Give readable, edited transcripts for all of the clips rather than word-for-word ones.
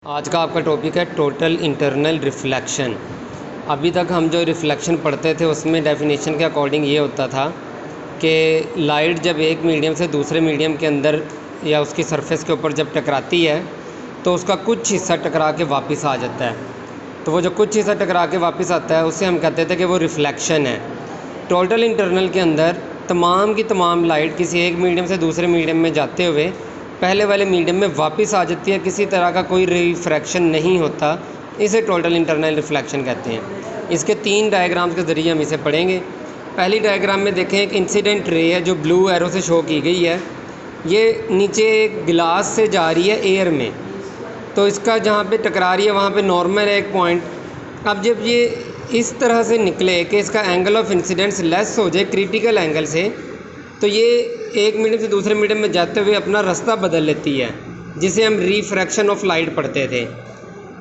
आज का आपका टॉपिक है टोटल इंटरनल रिफ्लेक्शन। अभी तक हम जो रिफ्लेक्शन पढ़ते थे उसमें डेफिनेशन के अकॉर्डिंग ये होता था कि लाइट जब एक मीडियम से दूसरे मीडियम के अंदर या उसकी सरफेस के ऊपर जब टकराती है तो उसका कुछ हिस्सा टकरा के वापस आ जाता है। तो वो जो कुछ हिस्सा टकरा के वापस आता है उसे हम कहते थे कि वो रिफ्लेक्शन है। टोटल इंटरनल के अंदर तमाम की तमाम लाइट किसी एक मीडियम से दूसरे मीडियम में जाते हुए पहले वाले मीडियम में वापस आ जाती है, किसी तरह का कोई रिफ्रैक्शन नहीं होता। इसे टोटल इंटरनल रिफ्लेक्शन कहते हैं। इसके 3 डायग्राम्स के ज़रिए हम इसे पढ़ेंगे। पहली डायग्राम में देखें एक इंसिडेंट रे है जो ब्लू एरो से शो की गई है। ये नीचे एक गिलास से जा रही है एयर में, तो इसका जहाँ पे टकरा रही है वहाँ पे नॉर्मल है एक पॉइंट। अब जब ये इस तरह से निकले कि इसका एंगल ऑफ इंसिडेंस लेस हो जाए क्रिटिकल एंगल से, तो ये एक मीडियम से दूसरे मीडियम में जाते हुए अपना रास्ता बदल लेती है, जिसे हम रिफ्रैक्शन ऑफ लाइट पढ़ते थे।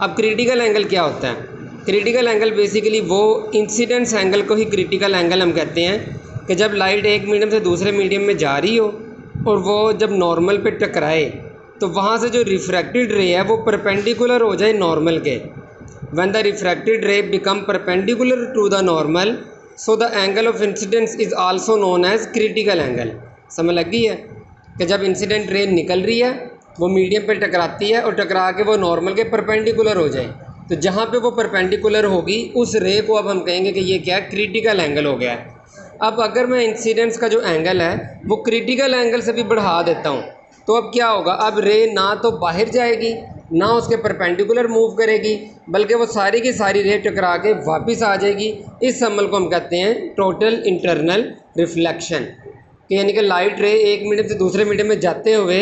अब क्रिटिकल एंगल क्या होता है? क्रिटिकल एंगल बेसिकली वो इंसिडेंस एंगल को ही क्रिटिकल एंगल हम कहते हैं कि जब लाइट एक मीडियम से दूसरे मीडियम में जा रही हो और वो जब नॉर्मल पे टकराए तो वहाँ से जो रिफ्रैक्टेड रे है वो परपेंडिकुलर हो जाए नॉर्मल के। When the refracted ray become perpendicular to the normal, so the angle of incidence is also known as critical angle. समझ लग गई है कि जब इंसिडेंट रे निकल रही है वो मीडियम पे टकराती है और टकरा के वो नॉर्मल के परपेंडिकुलर हो जाए, तो जहाँ पे वो परपेंडिकुलर होगी उस रे को अब हम कहेंगे कि ये क्या है, क्रिटिकल एंगल हो गया है। अब अगर मैं इंसिडेंस का जो एंगल है वो क्रिटिकल एंगल से भी बढ़ा देता हूँ तो अब क्या होगा, अब रे ना तो बाहर जाएगी ना उसके परपेंडिकुलर मूव करेगी, बल्कि वो सारी की सारी रे टकरा के वापस आ जाएगी। इस अमल को हम कहते हैं टोटल इंटरनल रिफ्लेक्शन। कि यानी कि लाइट रे एक मीडियम से दूसरे मीडियम में जाते हुए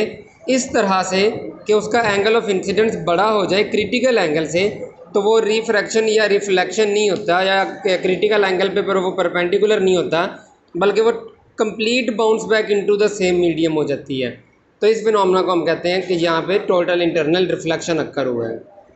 इस तरह से कि उसका एंगल ऑफ इंसिडेंस बड़ा हो जाए क्रिटिकल एंगल से, तो वो रिफ्रैक्शन या रिफ्लेक्शन नहीं होता, या क्रिटिकल एंगल पे पर वो परपेंडिकुलर नहीं होता, बल्कि वो complete bounce back into the same medium हो जाती है। तो इस फिनोमेना को हम कहते हैं कि यहाँ पे टोटल इंटरनल रिफ्लेक्शन अक्कर हुआ है।